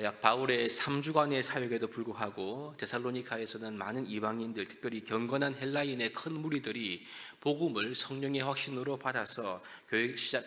약 바울의 3주간의 사역에도 불구하고 데살로니가에서는 많은 이방인들, 특별히 경건한 헬라인의 큰 무리들이 복음을 성령의 확신으로 받아서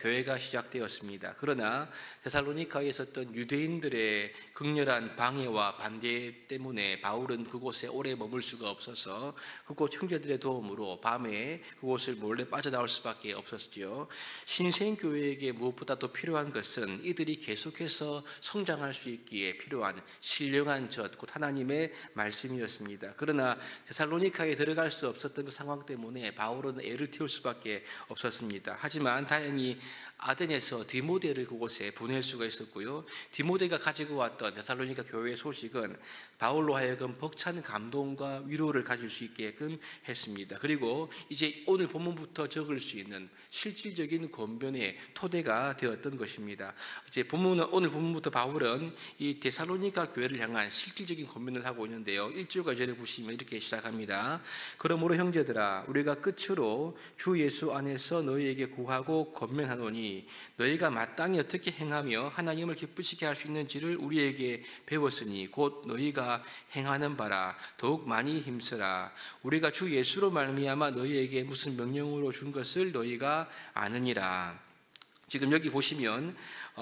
교회가 시작되었습니다. 그러나 데살로니가에 있었던 유대인들의 극렬한 방해와 반대 때문에 바울은 그곳에 오래 머물 수가 없어서 그곳 형제들의 도움으로 밤에 그곳을 몰래 빠져나올 수밖에 없었지요. 신생교회에게 무엇보다도 필요한 것은 이들이 계속해서 성장할 수 있기에 필요한 신령한 젖, 곧 하나님의 말씀이었습니다. 그러나 데살로니가에 들어갈 수 없었던 그 상황 때문에 바울은 애를 태울 수밖에 없었습니다. 하지만 다행히 아덴에서 디모데를 그곳에 보낼 수가 있었고요. 디모데가 가지고 왔던 데살로니가 교회의 소식은 바울로 하여금 벅찬 감동과 위로를 가질 수 있게끔 했습니다. 그리고 이제 오늘 본문부터 적을 수 있는 실질적인 권변의 토대가 되었던 것입니다. 이제 오늘 본문부터 바울은 이 데살로니가 교회를 향한 실질적인 권변을 하고 있는데요. 1절과 2절에 보시면 이렇게 시작합니다. 그러므로 형제들아, 우리가 끝으로 주 예수 안에서 너희에게 구하고 권면하노니 너희가 마땅히 어떻게 행하며 하나님을 기쁘시게 할 수 있는지를 우리에게 배웠으니 곧 너희가 행하는 바라 더욱 많이 힘쓰라. 우리가 주 예수로 말미암아 너희에게 무슨 명령으로 준 것을 너희가 아느니라. 지금 여기 보시면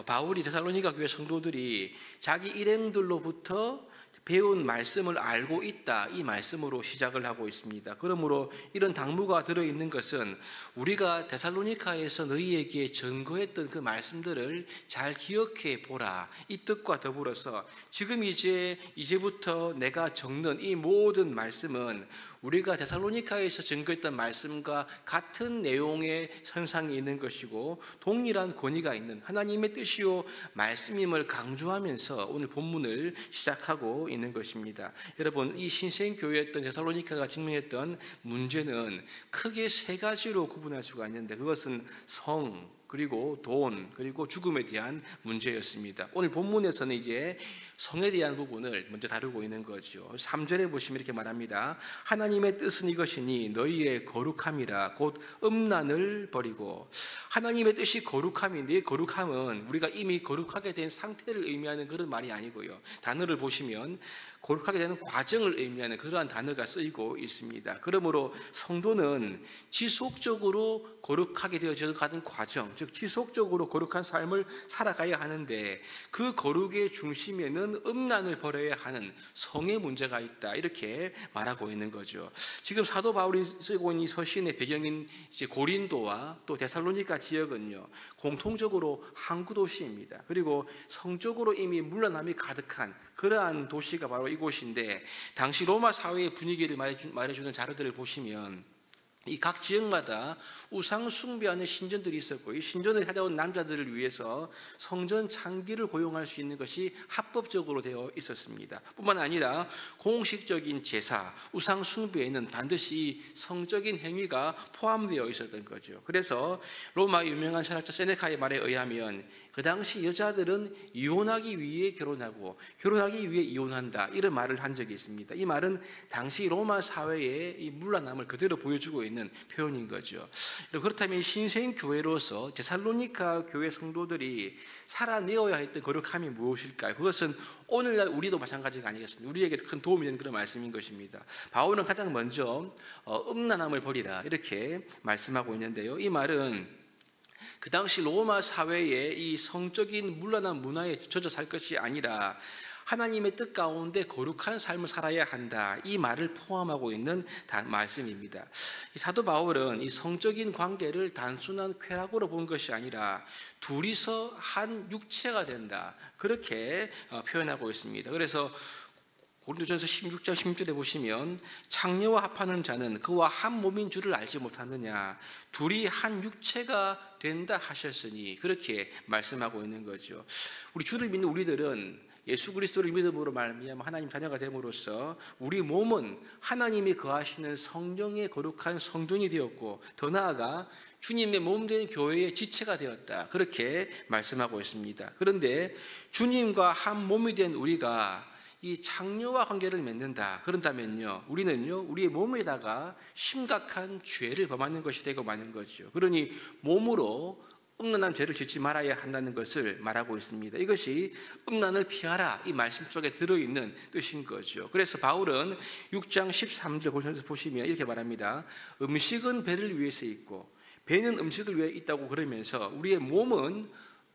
바울이 데살로니가 교회 성도들이 자기 일행들로부터 배운 말씀을 알고 있다, 이 말씀으로 시작을 하고 있습니다. 그러므로 이런 당부가 들어있는 것은 우리가 데살로니가에서 너희에게 전거했던 그 말씀들을 잘 기억해 보라, 이 뜻과 더불어서 지금 이제부터 내가 적는 이 모든 말씀은 우리가 데살로니가에서 전거했던 말씀과 같은 내용의 선상에 있는 것이고 동일한 권위가 있는 하나님의 뜻이요 말씀임을 강조하면서 오늘 본문을 시작하고 있는 것입니다. 여러분, 이 신생교회였던 데살로니가가 직면했던 문제는 크게 세 가지로 구분할 수가 있는데 그것은 성, 그리고 돈, 그리고 죽음에 대한 문제였습니다. 오늘 본문에서는 이제 성에 대한 부분을 먼저 다루고 있는 거죠. 3절에 보시면 이렇게 말합니다. 하나님의 뜻은 이것이니 너희의 거룩함이라 곧 음란을 버리고. 하나님의 뜻이 거룩함인데 거룩함은 우리가 이미 거룩하게 된 상태를 의미하는 그런 말이 아니고요. 단어를 보시면 거룩하게 되는 과정을 의미하는 그러한 단어가 쓰이고 있습니다. 그러므로 성도는 지속적으로 거룩하게 되어져 가는 과정, 즉 지속적으로 거룩한 삶을 살아가야 하는데 그 거룩의 중심에는 음란을 버려야 하는 성의 문제가 있다, 이렇게 말하고 있는 거죠. 지금 사도 바울이 쓰고 있는 이 서신의 배경인 이제 고린도와 또 데살로니가 지역은요 공통적으로 항구 도시입니다. 그리고 성적으로 이미 물러남이 가득한 그러한 도시가 바로 이곳인데 당시 로마 사회의 분위기를 말해주는 자료들을 보시면 이 각 지역마다 우상 숭배하는 신전들이 있었고 이 신전을 찾아온 남자들을 위해서 성전 창기를 고용할 수 있는 것이 합법적으로 되어 있었습니다. 뿐만 아니라 공식적인 제사, 우상 숭배에는 반드시 성적인 행위가 포함되어 있었던 거죠. 그래서 로마의 유명한 철학자 세네카의 말에 의하면 그 당시 여자들은 이혼하기 위해 결혼하고 결혼하기 위해 이혼한다, 이런 말을 한 적이 있습니다. 이 말은 당시 로마 사회의 이 문란함을 그대로 보여주고 있는 표현인 거죠. 그렇다면 신생교회로서 데살로니가 교회 성도들이 살아내어야 했던 거룩함이 무엇일까요? 그것은 오늘날 우리도 마찬가지가 아니겠습니까? 우리에게 큰 도움이 되는 그런 말씀인 것입니다. 바울은 가장 먼저 음란함을 버리라, 이렇게 말씀하고 있는데요. 이 말은 그 당시 로마 사회의 이 성적인 문란한 문화에 젖어 살 것이 아니라 하나님의 뜻 가운데 거룩한 삶을 살아야 한다, 이 말을 포함하고 있는 말씀입니다. 사도 바울은 이 성적인 관계를 단순한 쾌락으로 본 것이 아니라 둘이서 한 육체가 된다, 그렇게 표현하고 있습니다. 그래서 고린도전서 16장 16절에 보시면 창녀와 합하는 자는 그와 한 몸인 줄을 알지 못하느냐, 둘이 한 육체가 된다 하셨으니, 그렇게 말씀하고 있는 거죠. 우리 주를 믿는 우리들은 예수 그리스도를 믿음으로 말미암아 하나님 자녀가 됨으로써 우리 몸은 하나님이 거하시는 성령의 거룩한 성전이 되었고 더 나아가 주님의 몸된 교회의 지체가 되었다, 그렇게 말씀하고 있습니다. 그런데 주님과 한 몸이 된 우리가 이 창녀와 관계를 맺는다 그런다면요, 우리는요 우리의 몸에다가 심각한 죄를 범하는 것이 되고 마는 거죠. 그러니 몸으로 음란한 죄를 짓지 말아야 한다는 것을 말하고 있습니다. 이것이 음란을 피하라 이 말씀 속에 들어있는 뜻인 거죠. 그래서 바울은 6장 13절 보시면 이렇게 말합니다. 음식은 배를 위해서 있고 배는 음식을 위해 있다고 그러면서 우리의 몸은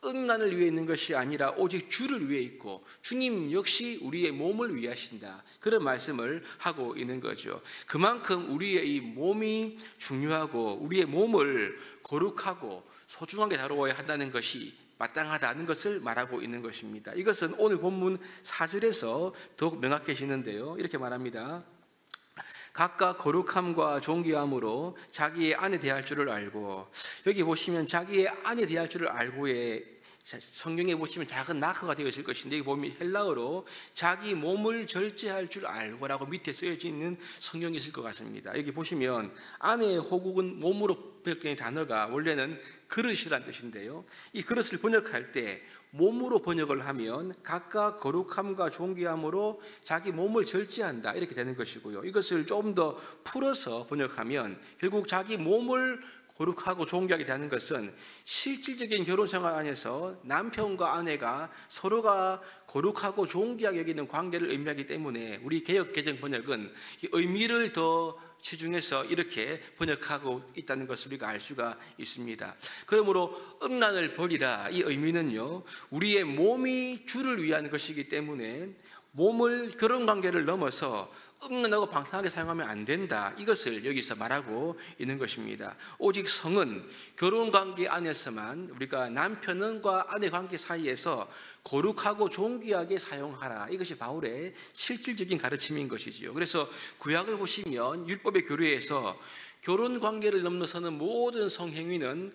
음란을 위해 있는 것이 아니라 오직 주를 위해 있고 주님 역시 우리의 몸을 위하신다. 그런 말씀을 하고 있는 거죠. 그만큼 우리의 이 몸이 중요하고 우리의 몸을 거룩하고 소중하게 다루어야 한다는 것이 마땅하다는 것을 말하고 있는 것입니다. 이것은 오늘 본문 4절에서 더욱 명확해지는데요. 이렇게 말합니다. 각각 거룩함과 존귀함으로 자기의 아내 대할 줄을 알고, 여기 보시면 자기의 아내 대할 줄을 알고에 성경에 보시면 작은 마크가 되어 있을 것인데 여기 보면 헬라어로 자기 몸을 절제할 줄 알고라고 밑에 쓰여져 있는 성경이 있을 것 같습니다. 여기 보시면 아내의 호국은 몸으로 번역된 단어가 원래는 그릇이란 뜻인데요. 이 그릇을 번역할 때 몸으로 번역을 하면 각각 거룩함과 존귀함으로 자기 몸을 절제한다 이렇게 되는 것이고요. 이것을 좀 더 풀어서 번역하면 결국 자기 몸을 거룩하고 존귀하게 되는 것은 실질적인 결혼 생활 안에서 남편과 아내가 서로가 거룩하고 존귀하게 여기는 관계를 의미하기 때문에 우리 개역 개정 번역은 이 의미를 더 치중해서 이렇게 번역하고 있다는 것을 우리가 알 수가 있습니다. 그러므로 음란을 버리라 이 의미는요, 우리의 몸이 주를 위한 것이기 때문에 몸을 결혼 관계를 넘어서 음란하고 방탕하게 사용하면 안 된다. 이것을 여기서 말하고 있는 것입니다. 오직 성은 결혼관계 안에서만 우리가 남편과 아내 관계 사이에서 거룩하고 존귀하게 사용하라. 이것이 바울의 실질적인 가르침인 것이지요. 그래서 구약을 보시면 율법의 교류에서 결혼관계를 넘어서는 모든 성행위는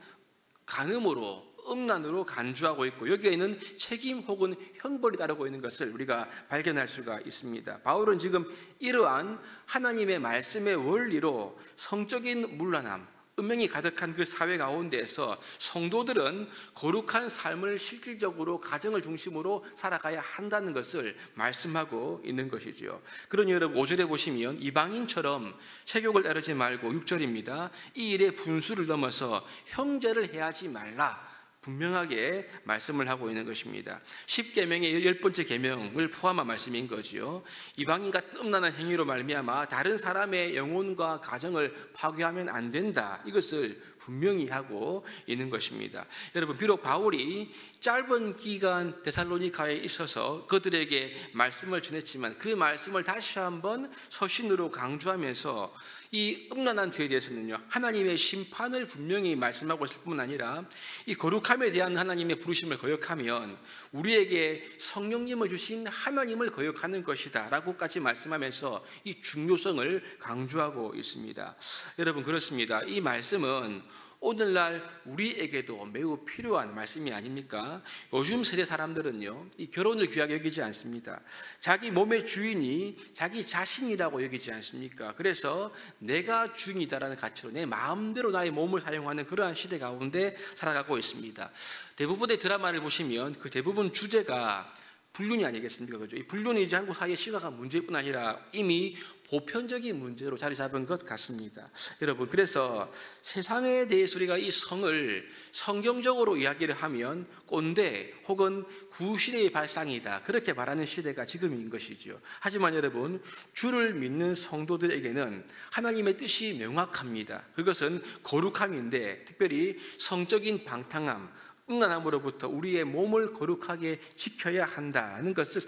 간음으로 음란으로 간주하고 있고 여기에는 책임 혹은 형벌이 따르고 있는 것을 우리가 발견할 수가 있습니다. 바울은 지금 이러한 하나님의 말씀의 원리로 성적인 문란함, 음행이 가득한 그 사회 가운데에서 성도들은 거룩한 삶을 실질적으로 가정을 중심으로 살아가야 한다는 것을 말씀하고 있는 것이죠. 그러니 여러분 5절에 보시면 이방인처럼 세욕을 따르지 말고 6절입니다. 이 일의 분수를 넘어서 형제를 해하지 말라. 분명하게 말씀을 하고 있는 것입니다. 10계명의 10번째 계명을 포함한 말씀인 거지요. 이방인 같은 음란한 행위로 말미암아 다른 사람의 영혼과 가정을 파괴하면 안 된다. 이것을 분명히 하고 있는 것입니다. 여러분 비록 바울이 짧은 기간 데살로니가에 있어서 그들에게 말씀을 전했지만 그 말씀을 다시 한번 서신으로 강조하면서 이 음란한 죄에 대해서는요, 하나님의 심판을 분명히 말씀하고 있을 뿐만 아니라 이 거룩함에 대한 하나님의 부르심을 거역하면 우리에게 성령님을 주신 하나님을 거역하는 것이다 라고까지 말씀하면서 이 중요성을 강조하고 있습니다. 여러분 그렇습니다. 이 말씀은 오늘날 우리에게도 매우 필요한 말씀이 아닙니까? 요즘 세대 사람들은요, 이 결혼을 귀하게 여기지 않습니다. 자기 몸의 주인이 자기 자신이라고 여기지 않습니까? 그래서 내가 주인이다라는 가치로 내 마음대로 나의 몸을 사용하는 그러한 시대 가운데 살아가고 있습니다. 대부분의 드라마를 보시면 그 대부분 주제가 불륜이 아니겠습니까? 그죠? 이 불륜이 이제 한국 사회에 심각한 문제뿐 아니라 이미 보편적인 문제로 자리 잡은 것 같습니다. 여러분, 그래서 세상에 대해서 우리가 이 성을 성경적으로 이야기를 하면 꼰대 혹은 구시대의 발상이다. 그렇게 말하는 시대가 지금인 것이죠. 하지만 여러분, 주를 믿는 성도들에게는 하나님의 뜻이 명확합니다. 그것은 거룩함인데 특별히 성적인 방탕함, 음란함으로부터 우리의 몸을 거룩하게 지켜야 한다는 것을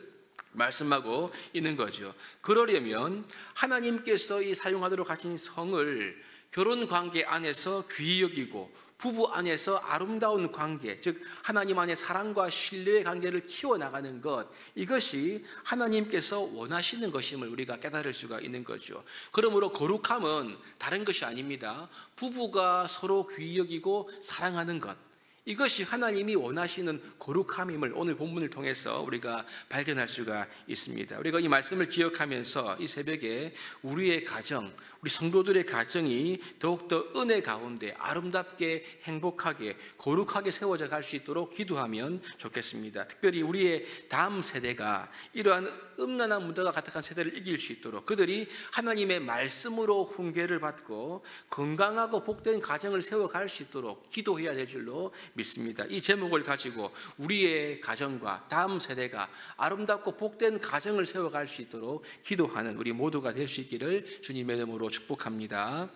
말씀하고 있는 거죠. 그러려면 하나님께서 이 사용하도록 하신 성을 결혼관계 안에서 귀히 여기고 부부 안에서 아름다운 관계, 즉 하나님 안에 사랑과 신뢰의 관계를 키워나가는 것, 이것이 하나님께서 원하시는 것임을 우리가 깨달을 수가 있는 거죠. 그러므로 거룩함은 다른 것이 아닙니다. 부부가 서로 귀히 여기고 사랑하는 것, 이것이 하나님이 원하시는 거룩함임을 오늘 본문을 통해서 우리가 발견할 수가 있습니다. 우리가 이 말씀을 기억하면서 이 새벽에 우리의 가정, 우리 성도들의 가정이 더욱더 은혜 가운데 아름답게 행복하게 거룩하게 세워져 갈 수 있도록 기도하면 좋겠습니다. 특별히 우리의 다음 세대가 이러한 음란한 문화가 가득한 세대를 이길 수 있도록 그들이 하나님의 말씀으로 훈계를 받고 건강하고 복된 가정을 세워갈 수 있도록 기도해야 될 줄로 믿습니다. 이 제목을 가지고 우리의 가정과 다음 세대가 아름답고 복된 가정을 세워갈 수 있도록 기도하는 우리 모두가 될 수 있기를 주님의 이름으로 축복합니다.